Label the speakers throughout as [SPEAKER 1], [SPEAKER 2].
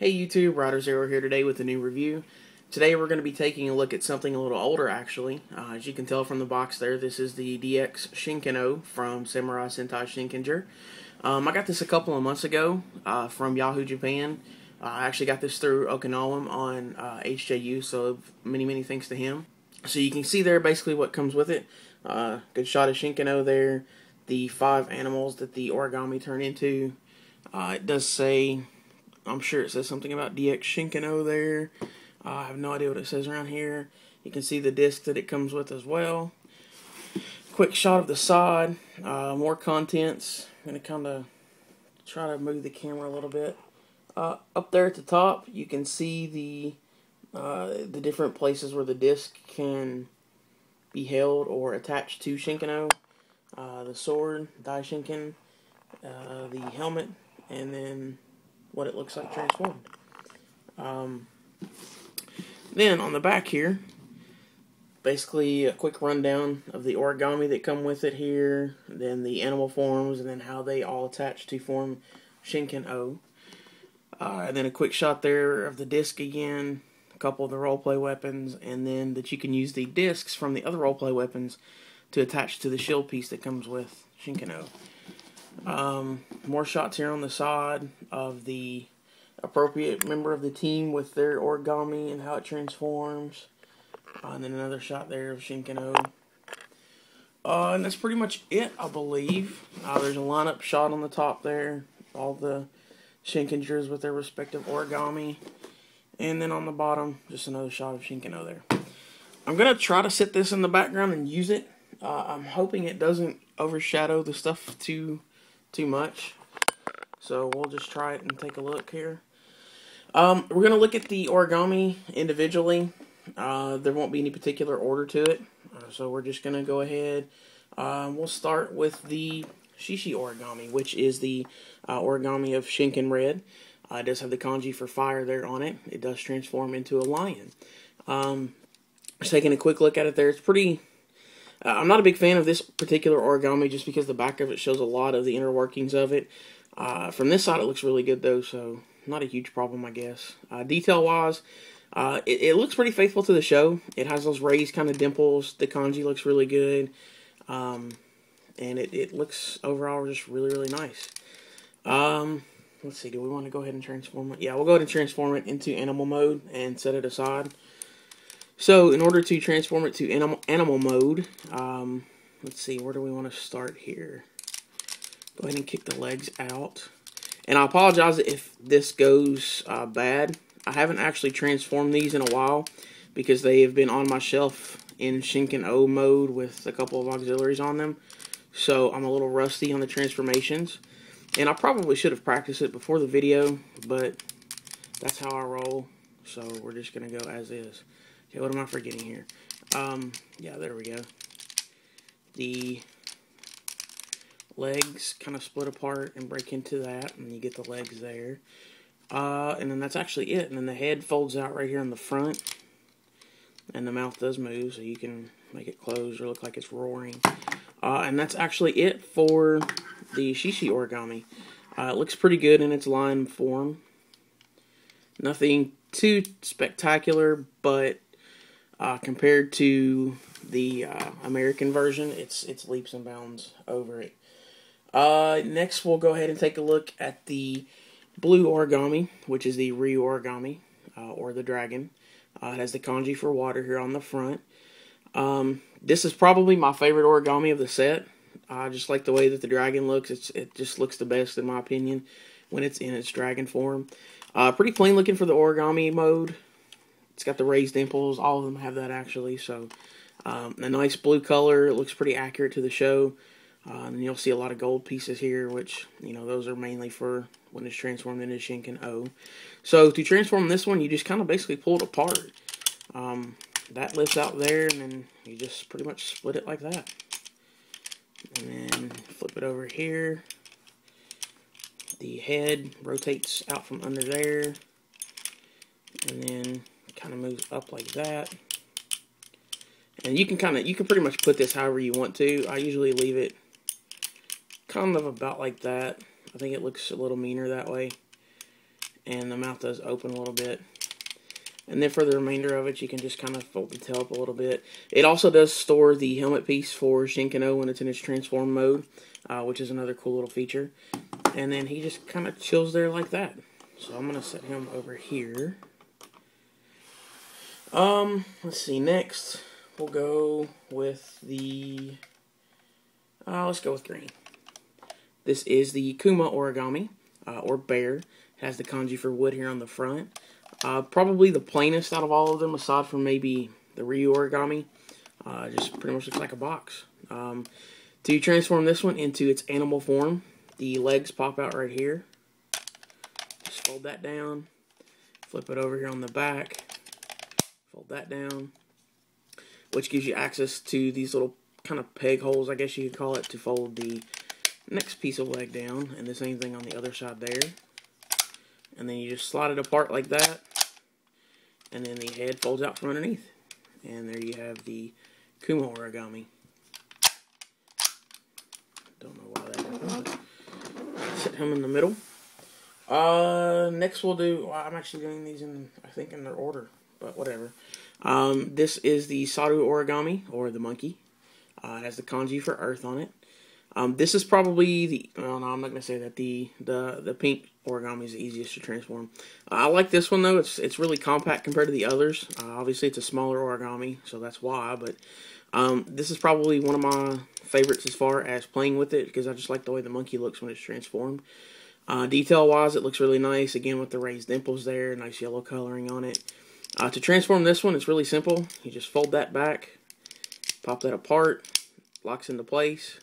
[SPEAKER 1] Hey YouTube, Rider0 here today with a new review. Today we're going to be taking a look at something a little older actually. As you can tell from the box there, this is the DX Shinken-Oh from Samurai Sentai Shinkenger. I got this a couple of months ago from Yahoo Japan. I actually got this through Okinawa on HJU, so many thanks to him. So you can see there basically what comes with it. Good shot of Shinken-Oh there. The 5 animals that the origami turn into. It does say, I'm sure it says something about DX Shinken-Oh there. I have no idea what it says around here. You can see the disc that it comes with as well. Quick shot of the side. More contents. I'm going to kind of try to move the camera a little bit. Up there at the top, you can see the different places where the disc can be held or attached to Shinken-Oh. The sword, Dai Shinken, the helmet, and then what it looks like transformed. Then on the back here, basically a quick rundown of the origami that come with it here, then the animal forms, and then how they all attach to form Shinken-Oh. And then a quick shot there of the disc again, a couple of the roleplay weapons, and then that you can use the discs from the other roleplay weapons to attach to the shield piece that comes with Shinken-Oh. More shots here on the side of the appropriate member of the team with their origami and how it transforms. And then another shot there of Shinken-Oh. And that's pretty much it, I believe. There's a lineup shot on the top there. All the Shinkengers with their respective origami. And then on the bottom, just another shot of Shinken-Oh there. I'm going to try to set this in the background and use it. I'm hoping it doesn't overshadow the stuff too much. So we'll just try it and take a look here. We're going to look at the origami individually. There won't be any particular order to it. So we're just going to go ahead. We'll start with the Shishi origami, which is the origami of Shinken Red. It does have the kanji for fire there on it. It does transform into a lion. Just taking a quick look at it there. It's pretty... I'm not a big fan of this particular origami just because the back of it shows a lot of the inner workings of it. From this side it looks really good though, so not a huge problem I guess. Detail-wise, it looks pretty faithful to the show. It has those raised kind of dimples. The kanji looks really good. And it looks overall just really nice. Let's see, do we want to go ahead and transform it? Yeah, we'll go ahead and transform it into animal mode and set it aside. So, in order to transform it to animal mode, let's see, where do we want to start here? Go ahead and kick the legs out. And I apologize if this goes bad. I haven't actually transformed these in a while because they have been on my shelf in Shinken-Oh mode with a couple of auxiliaries on them. So, I'm a little rusty on the transformations. And I probably should have practiced it before the video, but that's how I roll. So, we're just going to go as is. Okay, what am I forgetting here? Yeah, there we go. The legs kind of split apart and break into that, and you get the legs there. And then that's actually it. And then the head folds out right here in the front, and the mouth does move, so you can make it close or look like it's roaring. And that's actually it for the Shishi origami. It looks pretty good in its line form. Nothing too spectacular, but compared to the American version, it's leaps and bounds over it. Next, we'll go ahead and take a look at the blue origami, which is the Ryu origami, or the dragon. It has the kanji for water here on the front. This is probably my favorite origami of the set. I just like the way that the dragon looks. It just looks the best, in my opinion, when it's in its dragon form. Pretty plain looking for the origami mode. It's got the raised dimples. All of them have that actually. So a nice blue color. It looks pretty accurate to the show. And you'll see a lot of gold pieces here, which, you know, those are mainly for when it's transformed into Shinken-Oh. So to transform this one, you just kind of basically pull it apart. That lifts out there, and then you just pretty much split it like that. And then flip it over here. The head rotates out from under there. And then kind of moves up like that. And you can pretty much put this however you want to. I usually leave it kind of about like that. I think it looks a little meaner that way. and the mouth does open a little bit. And then for the remainder of it, you can just kind of fold the tail up a little bit. It also does store the helmet piece for Shinken-Oh when it's in its transform mode, which is another cool little feature. And then he just kind of chills there like that. So I'm going to set him over here. Let's see, next we'll go with the, let's go with green. This is the Kuma origami, or bear. It has the kanji for wood here on the front. Probably the plainest out of all of them, aside from maybe the Ryu origami. Just pretty much looks like a box. To transform this one into its animal form, the legs pop out right here. Just fold that down. Flip it over here on the back. Fold that down. Which gives you access to these little kind of peg holes, I guess you could call it, to fold the next piece of leg down. And the same thing on the other side there. And then you just slide it apart like that. And then the head folds out from underneath. And there you have the Kuma origami. Don't know why that happened. Set him in the middle. Next we'll do, well, I'm actually doing these in, I think in their order, but whatever. This is the Saru origami, or the monkey. It has the kanji for earth on it. This is probably the, no, I'm not going to say that, the pink origami is the easiest to transform. I like this one though, it's really compact compared to the others. Obviously it's a smaller origami, so that's why, but this is probably one of my favorites as far as playing with it, because I just like the way the monkey looks when it's transformed. Detail wise, it looks really nice, again with the raised dimples there, nice yellow coloring on it. To transform this one, it's really simple. You just fold that back, pop that apart, locks into place.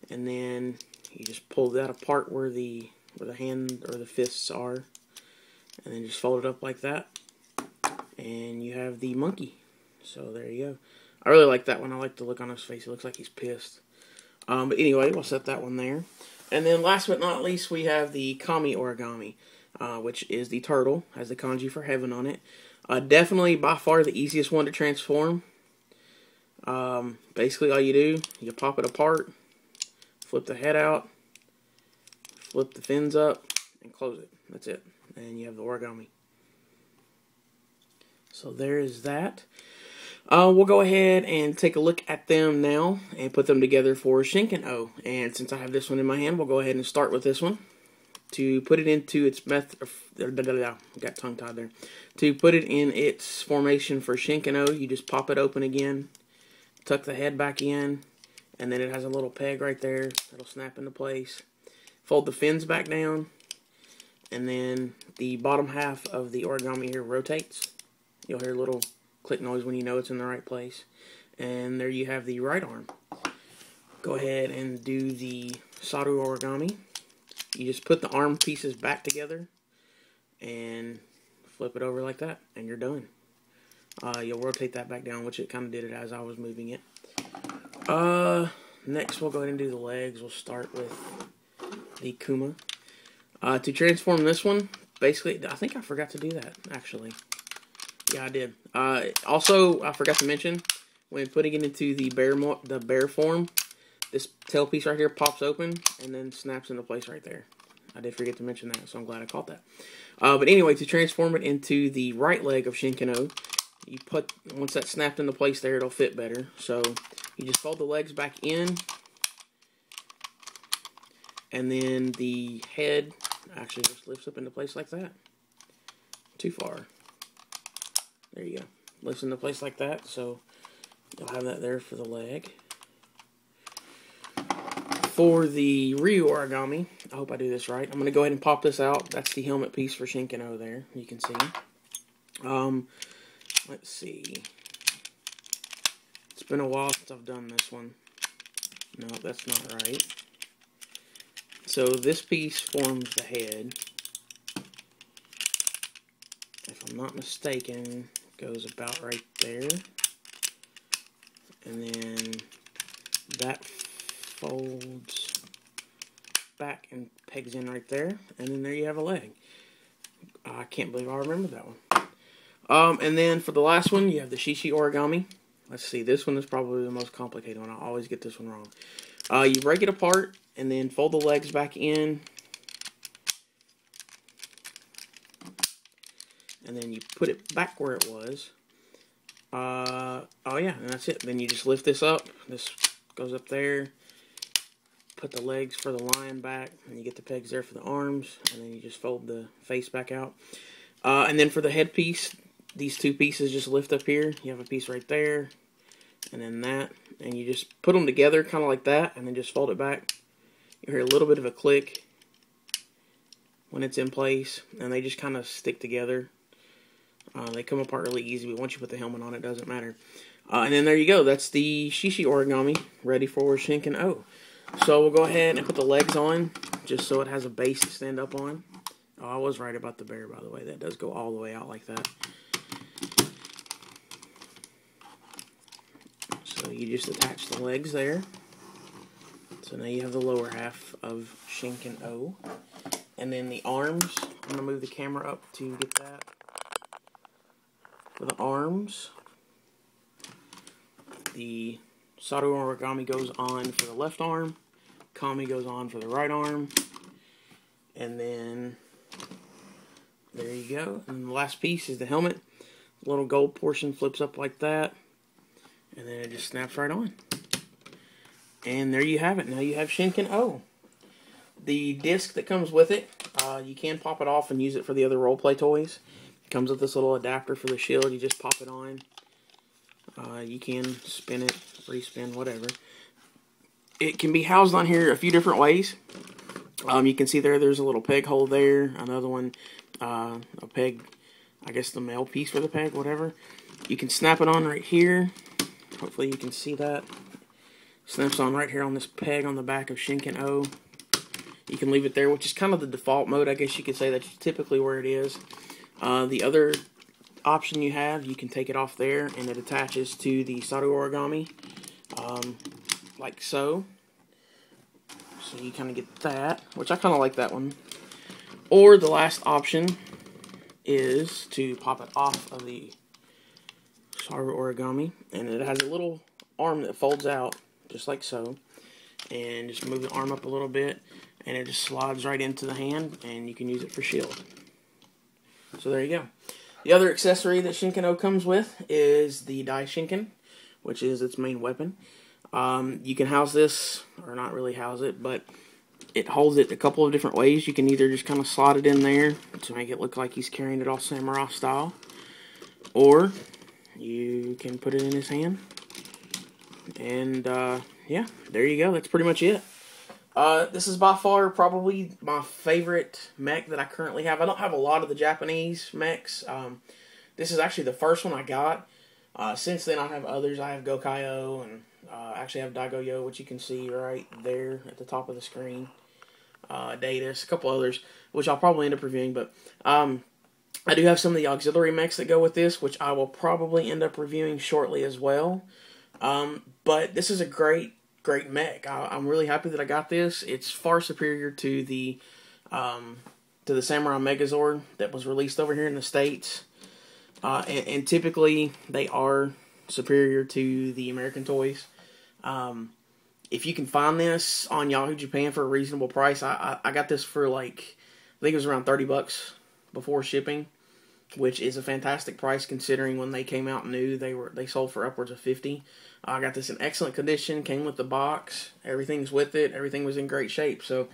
[SPEAKER 1] And then you just pull that apart where the hand or the fists are. And then just fold it up like that. And you have the monkey. So there you go. I really like that one. I like the look on his face. It looks like he's pissed. But anyway, we'll set that one there. And then last but not least, we have the Kami origami. Which is the turtle. Has the kanji for heaven on it. Definitely by far the easiest one to transform. Basically all you do, you pop it apart. Flip the head out, flip the fins up, and close it. That's it. And you have the origami. So there is that. We'll go ahead and take a look at them now and put them together for Shinken-Oh. And since I have this one in my hand, we'll go ahead and start with this one. To put it into its got tongue tied there. To put it in its formation for Shinken-Oh, you just pop it open again, tuck the head back in. And then it has a little peg right there that'll snap into place. Fold the fins back down. And then the bottom half of the origami here rotates. You'll hear a little click noise when you know it's in the right place. And there you have the right arm. Go ahead and do the Saru origami. You just put the arm pieces back together. And flip it over like that. And you're done. You'll rotate that back down, which it kind of did it as I was moving it. Next we'll go ahead and do the legs. We'll start with the Kuma. To transform this one, basically, I think I forgot to do that, actually. Yeah, I did. Also, I forgot to mention, when putting it into the bear form, this tail piece right here pops open and then snaps into place right there. I did forget to mention that, so I'm glad I caught that. But anyway, to transform it into the right leg of Shinken-Oh, you put, once that's snapped into place there, it'll fit better. So you just fold the legs back in, and then the head actually just lifts up into place like that. Too far. There you go. Lifts into place like that, so you'll have that there for the leg. For the Ryu origami, I hope I do this right, I'm going to go ahead and pop this out. That's the helmet piece for Shinken-Oh there, you can see. Let's see. It's been a while since I've done this one. No, that's not right. So this piece forms the head. If I'm not mistaken, goes about right there. And then that folds back and pegs in right there. And then there you have a leg. I can't believe I remembered that one. And then for the last one, you have the Shishi origami. Let's see, this one is probably the most complicated one. I always get this one wrong. You break it apart and then fold the legs back in. and then you put it back where it was. Oh yeah, and that's it. Then you just lift this up. This goes up there. Put the legs for the lion back, and you get the pegs there for the arms, and then you just fold the face back out. And then for the headpiece, these two pieces just lift up here. You have a piece right there, and then that, and you just put them together kind of like that, and then just fold it back. You hear a little bit of a click when it's in place, and they just kind of stick together. They come apart really easy, but once you put the helmet on, it doesn't matter. And then there you go. That's the Shishi origami ready for Shinken-Oh. So we'll go ahead and put the legs on, just so it has a base to stand up on. Oh, I was right about the bear, by the way. That does go all the way out like that. So you just attach the legs there. So now you have the lower half of Shinken-Oh. And then the arms, I'm going to move the camera up to get that. For the arms, the Sado origami goes on for the left arm, kami goes on for the right arm, and then there you go. And the last piece is the helmet. The little gold portion flips up like that, and then it just snaps right on. And there you have it. Now you have Shinken-Oh. The disc that comes with it, you can pop it off and use it for the other roleplay toys. It comes with this little adapter for the shield. You just pop it on. You can spin it, respin, whatever. It can be housed on here a few different ways. You can see there's a little peg hole there. Another one, a peg, I guess the male piece for the peg, whatever. You can snap it on right here. Hopefully you can see that. Snaps on right here on this peg on the back of Shinken-Oh. You can leave it there, which is kind of the default mode, I guess you could say. That's typically where it is. The other option you have, you can take it off there, and it attaches to the Sado origami, like so. So you kind of get that, which I kind of like that one. Or the last option is to pop it off of the Sado origami, and it has a little arm that folds out, just like so. And just move the arm up a little bit, and it just slides right into the hand, and you can use it for shield. So there you go. The other accessory that Shinken-Oh comes with is the Dai Shinken, which is its main weapon. You can house this, or not really house it, but it holds it a couple of different ways. You can either just kind of slot it in there to make it look like he's carrying it all samurai style, or you can put it in his hand. And yeah, there you go. That's pretty much it. This is by far probably my favorite mech that I currently have. I don't have a lot of the Japanese mechs. This is actually the first one I got. Since then I have others. I have Gokaiyo, and actually have Daigoyo, which you can see right there at the top of the screen. Datus, a couple others, which I'll probably end up reviewing. But I do have some of the auxiliary mechs that go with this, which I will probably end up reviewing shortly as well. But this is a great mech. I'm really happy that I got this. It's far superior to the Samurai Megazord that was released over here in the States. And typically they are superior to the American toys. If you can find this on Yahoo Japan for a reasonable price, I got this for like, I think it was around 30 bucks before shipping, which is a fantastic price considering when they came out new, they sold for upwards of 50. I got this in excellent condition, came with the box, everything's with it, everything was in great shape. So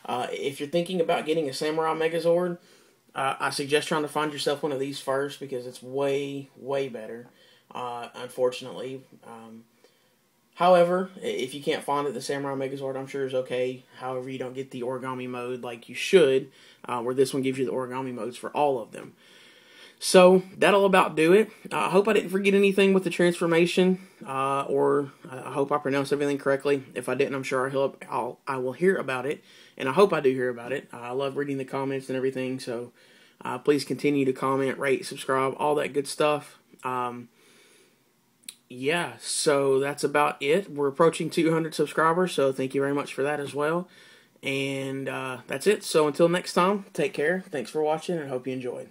[SPEAKER 1] if you're thinking about getting a Samurai Megazord, I suggest trying to find yourself one of these first, because it's way, way better, unfortunately. However, if you can't find it, the Samurai Megazord I'm sure is okay. However, you don't get the origami mode like you should, where this one gives you the origami modes for all of them. So, that'll about do it. I hope I didn't forget anything with the transformation, or I hope I pronounced everything correctly. If I didn't, I'm sure I will hear about it, and I hope I do hear about it. I love reading the comments and everything, so please continue to comment, rate, subscribe, all that good stuff. Yeah, so that's about it. We're approaching 200 subscribers, so thank you very much for that as well. And that's it. So until next time, take care. Thanks for watching, and hope you enjoyed.